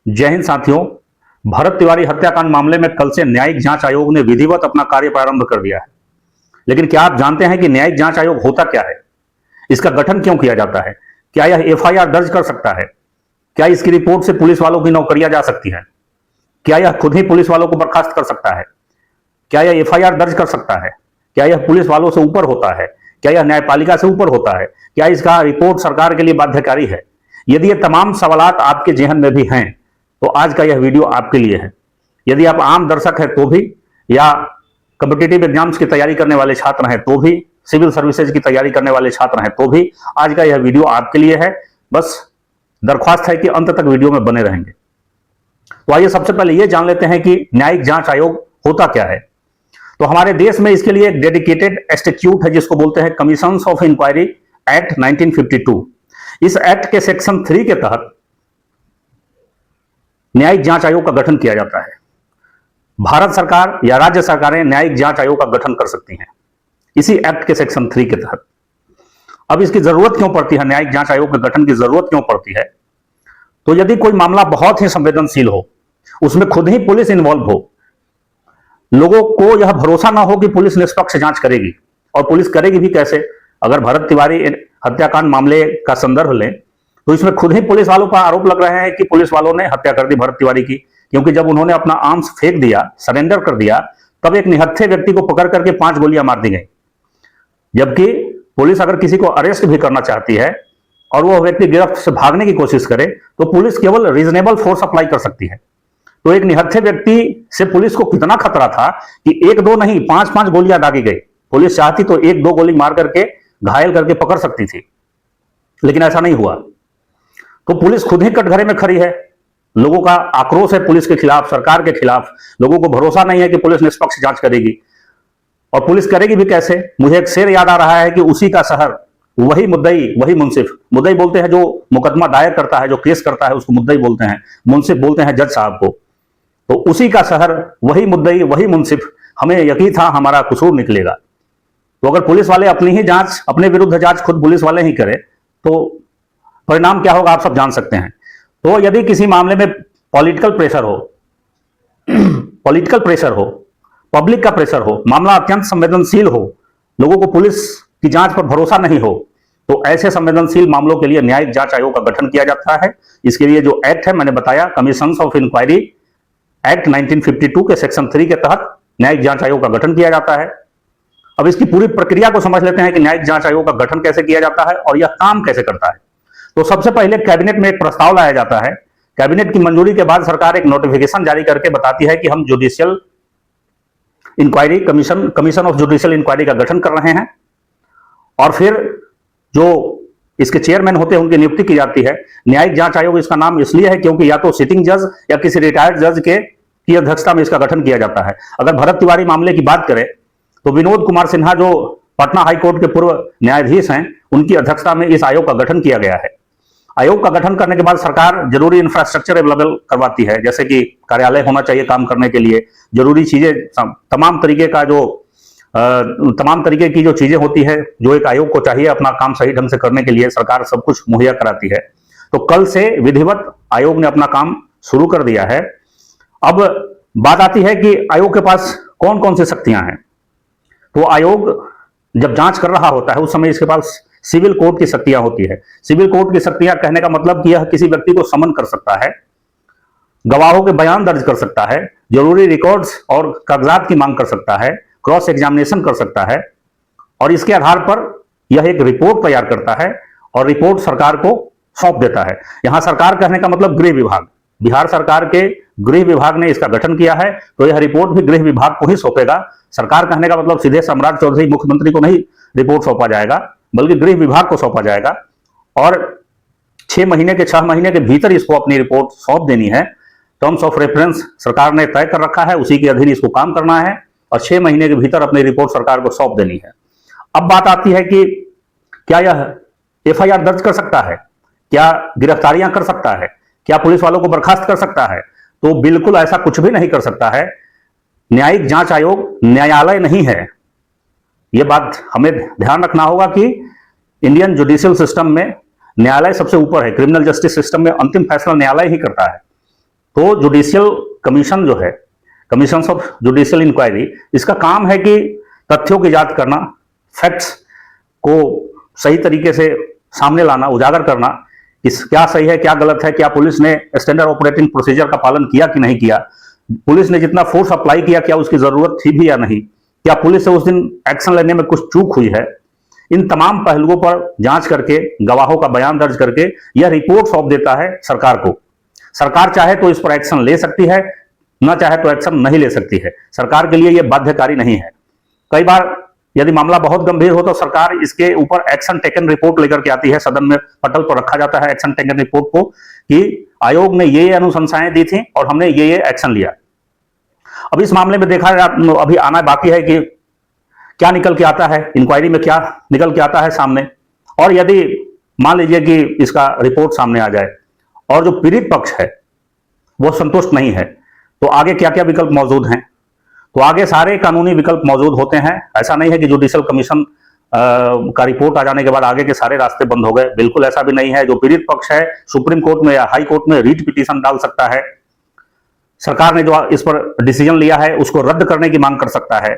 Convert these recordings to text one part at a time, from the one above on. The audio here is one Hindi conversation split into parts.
जय हिंद साथियों। भरत तिवारी हत्याकांड मामले में कल से न्यायिक जांच आयोग ने विधिवत अपना कार्य प्रारंभ कर दिया है। लेकिन क्या आप जानते हैं कि न्यायिक जांच आयोग होता क्या है, इसका गठन क्यों किया जाता है, क्या यह एफआईआर दर्ज कर सकता है, क्या इसकी रिपोर्ट से पुलिस वालों की नौकरियां जा सकती हैं, क्या यह खुद ही पुलिस वालों को बर्खास्त कर सकता है, क्या यह एफआईआर दर्ज कर सकता है, क्या यह पुलिस वालों से ऊपर होता है, क्या यह न्यायपालिका से ऊपर होता है, क्या इसका रिपोर्ट सरकार के लिए बाध्यकारी है। यदि ये तमाम सवालात आपके जेहन में भी हैं तो आज का यह वीडियो आपके लिए है। यदि आप आम दर्शक हैं तो भी, या कॉम्पिटिटिव एग्जाम्स की तैयारी करने वाले छात्र हैं तो भी, सिविल सर्विसेज की तैयारी करने वाले छात्र हैं तो भी, आज का यह वीडियो आपके लिए है। बस दरख्वास्त है कि अंत तक वीडियो में बने रहेंगे। तो आइए सबसे पहले यह जान लेते हैं कि न्यायिक जांच आयोग होता क्या है। तो हमारे देश में इसके लिए एक डेडिकेटेड इंस्टीट्यूट है जिसको बोलते हैं कमीशन ऑफ इंक्वायरी एक्ट 1952। इस एक्ट के सेक्शन 3 के तहत न्यायिक जांच आयोग का गठन किया जाता है। भारत सरकार या राज्य सरकारें न्यायिक जांच आयोग का गठन कर सकती हैं इसी एक्ट के सेक्शन 3 के तहत। अब इसकी जरूरत क्यों पड़ती है, न्यायिक जांच आयोग के गठन की जरूरत क्यों पड़ती है? तो यदि कोई मामला बहुत ही संवेदनशील हो, उसमें खुद ही पुलिस इन्वॉल्व हो, लोगों को यह भरोसा ना हो कि पुलिस निष्पक्ष जांच करेगी, और पुलिस करेगी भी कैसे। अगर भरत तिवारी हत्याकांड मामले का संदर्भ लें तो इसमें खुद ही पुलिस वालों पर आरोप लग रहे हैं कि पुलिस वालों ने हत्या कर दी भरत तिवारी की, क्योंकि जब उन्होंने अपना आर्म्स फेंक दिया, सरेंडर कर दिया, तब एक निहत्थे व्यक्ति को पकड़ करके 5 गोलियां मार दी गई। जबकि पुलिस अगर किसी को अरेस्ट भी करना चाहती है और वह व्यक्ति गिरफ्त से भागने की कोशिश करे तो पुलिस केवल रीजनेबल फोर्स अप्लाई कर सकती है। तो एक निहत्थे व्यक्ति से पुलिस को कितना खतरा था कि 1-2 नहीं 5-5 गोलियां दागी गई। पुलिस चाहती तो 1-2 गोली मार करके घायल करके पकड़ सकती थी, लेकिन ऐसा नहीं हुआ। तो पुलिस खुद ही कटघरे में खड़ी है। लोगों का आक्रोश है पुलिस के खिलाफ, सरकार के खिलाफ। लोगों को भरोसा नहीं है कि पुलिस निष्पक्ष जांच करेगी, और पुलिस करेगी भी कैसे। मुझे एक शेर याद आ रहा है कि उसी का शहर वही मुद्दई वही मुंसिफ। मुद्दई बोलते हैं जो मुकदमा दायर करता है, जो केस करता है, उसको मुद्दई बोलते हैं। मुंसिफ बोलते हैं जज साहब को। तो उसी का शहर वही मुद्दई वही मुंसिफ, हमें यकीन था हमारा कसूर निकलेगा। तो अगर पुलिस वाले अपनी ही जांच, अपने विरुद्ध जांच खुद पुलिस वाले ही करें तो परिणाम क्या होगा आप सब जान सकते हैं। तो यदि किसी मामले में पॉलिटिकल प्रेशर हो पब्लिक का प्रेशर हो, मामला अत्यंत संवेदनशील हो, लोगों को पुलिस की जांच पर भरोसा नहीं हो, तो ऐसे संवेदनशील मामलों के लिए न्यायिक जांच आयोग का गठन किया जाता है। इसके लिए जो एक्ट है, मैंने बताया, कमीशन ऑफ इंक्वायरी एक्ट 1952 के सेक्शन 3 के तहत न्यायिक जांच आयोग का गठन किया जाता है। अब इसकी पूरी प्रक्रिया को समझ लेते हैं कि न्यायिक जांच आयोग का गठन कैसे किया जाता है और यह काम कैसे करता है। तो सबसे पहले कैबिनेट में एक प्रस्ताव लाया जाता है। कैबिनेट की मंजूरी के बाद सरकार एक नोटिफिकेशन जारी करके बताती है कि हम judicial inquiry commission of judicial inquiry का गठन कर रहे हैं। और फिर जो इसके चेयरमैन होते हैं उनकी नियुक्ति की जाती है। न्यायिक जांच आयोग इसका नाम इसलिए है क्योंकि या तो सिटिंग जज या किसी रिटायर्ड जज की अध्यक्षता में इसका गठन किया जाता है। अगर भरत तिवारी मामले की बात करें तो विनोद कुमार सिन्हा, जो पटना हाईकोर्ट के पूर्व न्यायाधीश हैं, उनकी अध्यक्षता में इस आयोग का गठन किया गया है। आयोग का गठन करने के बाद सरकार जरूरी इंफ्रास्ट्रक्चर अवेलेबल करवाती है, जैसे कि कार्यालय होना चाहिए काम करने के लिए, जरूरी चीजें, तमाम तरीके की जो चीजें होती है जो एक आयोग को चाहिए अपना काम सही ढंग से करने के लिए, सरकार सब कुछ मुहैया कराती है। तो कल से विधिवत आयोग ने अपना काम शुरू कर दिया है। अब बात आती है कि आयोग के पास कौन कौन सी शक्तियां हैं। तो आयोग जब जांच कर रहा होता है उस समय इसके पास सिविल कोर्ट की शक्तियां होती है। सिविल कोर्ट की शक्तियां कहने का मतलब कि यह किसी व्यक्ति को समन कर सकता है, गवाहों के बयान दर्ज कर सकता है, जरूरी रिकॉर्ड्स और कागजात की मांग कर सकता है, क्रॉस एग्जामिनेशन कर सकता है, और इसके आधार पर यह एक रिपोर्ट तैयार करता है और रिपोर्ट सरकार को सौंप देता है। यहां सरकार कहने का मतलब गृह विभाग, बिहार सरकार के गृह विभाग ने इसका गठन किया है, तो यह रिपोर्ट भी गृह विभाग को ही सौंपेगा। सरकार कहने का मतलब सीधे सम्राट चौधरी मुख्यमंत्री को नहीं रिपोर्ट सौंपा जाएगा, बल्कि गृह विभाग को सौंपा जाएगा, और 6 महीने के भीतर इसको अपनी रिपोर्ट सौंप देनी है। टर्म्स ऑफ रेफरेंस सरकार ने तय कर रखा है, उसी के अधीन इसको काम करना है, और 6 महीने के भीतर अपनी रिपोर्ट सरकार को सौंप देनी है। अब बात आती है कि क्या यह एफआईआर दर्ज कर सकता है, क्या गिरफ्तारियां कर सकता है, क्या पुलिस वालों को बर्खास्त कर सकता है? तो बिल्कुल ऐसा कुछ भी नहीं कर सकता है। न्यायिक जांच आयोग न्यायालय नहीं है। यह बात हमें ध्यान रखना होगा कि इंडियन जुडिशियल सिस्टम में न्यायालय सबसे ऊपर है। क्रिमिनल जस्टिस सिस्टम में अंतिम फैसला न्यायालय ही करता है। तो जुडिशियल कमीशन जो है, कमीशन ऑफ जुडिशियल इंक्वायरी, इसका काम है कि तथ्यों की जांच करना, फैक्ट्स को सही तरीके से सामने लाना, उजागर करना कि क्या सही है, क्या गलत है, क्या पुलिस ने स्टैंडर्ड ऑपरेटिंग प्रोसीजर का पालन किया कि नहीं किया, पुलिस ने जितना फोर्स अप्लाई किया क्या उसकी जरूरत थी भी या नहीं, क्या पुलिस से उस दिन एक्शन लेने में कुछ चूक हुई है। इन तमाम पहलुओं पर जांच करके, गवाहों का बयान दर्ज करके यह रिपोर्ट सौंप देता है सरकार को। सरकार चाहे तो इस पर एक्शन ले सकती है, न चाहे तो एक्शन नहीं ले सकती है। सरकार के लिए यह बाध्यकारी नहीं है। कई बार यदि मामला बहुत गंभीर हो तो सरकार इसके ऊपर एक्शन टेकन रिपोर्ट लेकर के आती है, सदन में पटल पर रखा जाता है एक्शन टेकन रिपोर्ट को कि आयोग ने ये अनुशंसाएं दी थी और हमने ये एक्शन लिया। अब इस मामले में देखा अभी आना बाकी है कि क्या निकल के आता है, इंक्वायरी में क्या निकल के आता है सामने, और यदि मान लीजिए कि इसका रिपोर्ट सामने आ जाए और जो पीड़ित पक्ष है वो संतुष्ट नहीं है, तो आगे क्या क्या विकल्प मौजूद हैं। तो आगे सारे कानूनी विकल्प मौजूद होते हैं। ऐसा नहीं है कि जुडिशियल कमीशन का रिपोर्ट आ जाने के बाद आगे के सारे रास्ते बंद हो गए, बिल्कुल ऐसा भी नहीं है। जो पीड़ित पक्ष है सुप्रीम कोर्ट में या हाई कोर्ट में रीट पिटीशन डाल सकता है, सरकार ने जो इस पर डिसीजन लिया है उसको रद्द करने की मांग कर सकता है,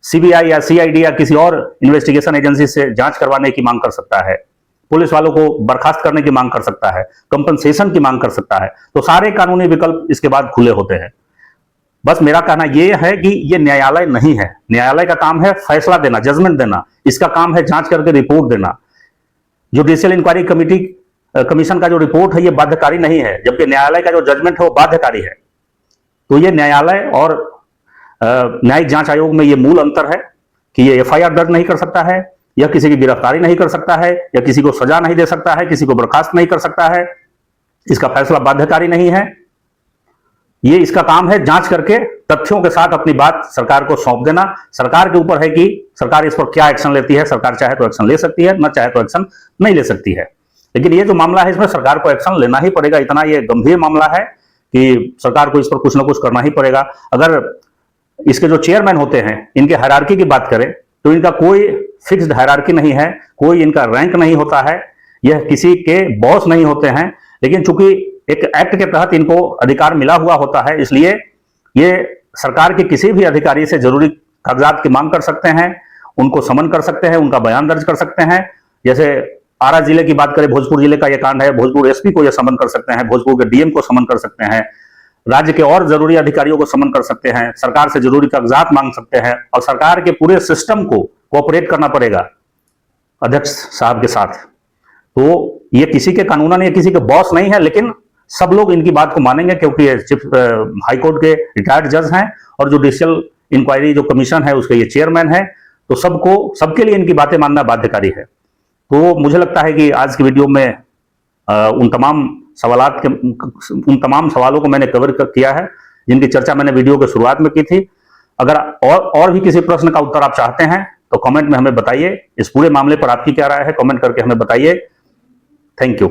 सीबीआई या सीआईडी या किसी और इन्वेस्टिगेशन एजेंसी से जांच करवाने की मांग कर सकता है, पुलिस वालों को बर्खास्त करने की मांग कर सकता है, कंपनसेशन की मांग कर सकता है। तो सारे कानूनी विकल्प इसके बाद खुले होते हैं। बस मेरा कहना यह है कि यह न्यायालय नहीं है। न्यायालय का काम है फैसला देना, जजमेंट देना, इसका काम है जांच करके रिपोर्ट देना। जुडिशियल इंक्वायरी कमेटी कमीशन का जो रिपोर्ट है यह बाध्यकारी नहीं है, जबकि न्यायालय का जो जजमेंट है वो बाध्यकारी है। तो ये न्यायालय और न्यायिक जांच आयोग में ये मूल अंतर है कि ये एफआईआर दर्ज नहीं कर सकता है, या किसी की गिरफ्तारी नहीं कर सकता है, या किसी को सजा नहीं दे सकता है, किसी को बर्खास्त नहीं कर सकता है। इसका फैसला बाध्यकारी नहीं है। ये इसका काम है जांच करके तथ्यों के साथ अपनी बात सरकार को सौंप देना। सरकार के ऊपर है कि सरकार इस पर क्या एक्शन लेती है। सरकार चाहे तो एक्शन ले सकती है, न चाहे तो एक्शन नहीं ले सकती है। लेकिन ये जो मामला है इसमें सरकार को एक्शन लेना ही पड़ेगा। इतना ये गंभीर मामला है कि सरकार को इस पर कुछ ना कुछ करना ही पड़ेगा। अगर इसके जो चेयरमैन होते हैं इनके हायरार्की की बात करें तो इनका कोई फिक्स्ड हायरार्की नहीं है, कोई इनका रैंक नहीं होता है, यह किसी के बॉस नहीं होते हैं। लेकिन चूंकि एक एक्ट के तहत इनको अधिकार मिला हुआ होता है, इसलिए ये सरकार के किसी भी अधिकारी से जरूरी कागजात की मांग कर सकते हैं, उनको समन कर सकते हैं, उनका बयान दर्ज कर सकते हैं। जैसे आरा जिले की बात करें, भोजपुर जिले का यह कांड है, भोजपुर एसपी को यह समन कर सकते हैं, भोजपुर के डीएम को समन कर सकते हैं, राज्य के और जरूरी अधिकारियों को समन कर सकते हैं, सरकार से जरूरी कागजात मांग सकते हैं, और सरकार के पूरे सिस्टम को कोऑपरेट करना पड़ेगा अध्यक्ष साहब के साथ। तो ये किसी के कानूनन या किसी के बॉस नहीं है, लेकिन सब लोग इनकी बात को मानेंगे क्योंकि ये चीफ हाईकोर्ट के रिटायर्ड जज हैं और जुडिशियल इंक्वायरी जो कमीशन है उसके ये चेयरमैन है। तो सबके लिए इनकी बातें मानना बाध्यकारी है। तो मुझे लगता है कि आज की वीडियो में उन तमाम सवालों को मैंने कवर किया है जिनकी चर्चा मैंने वीडियो के शुरुआत में की थी। अगर और भी किसी प्रश्न का उत्तर आप चाहते हैं तो कमेंट में हमें बताइए। इस पूरे मामले पर आपकी क्या राय है, कमेंट करके हमें बताइए। Thank you.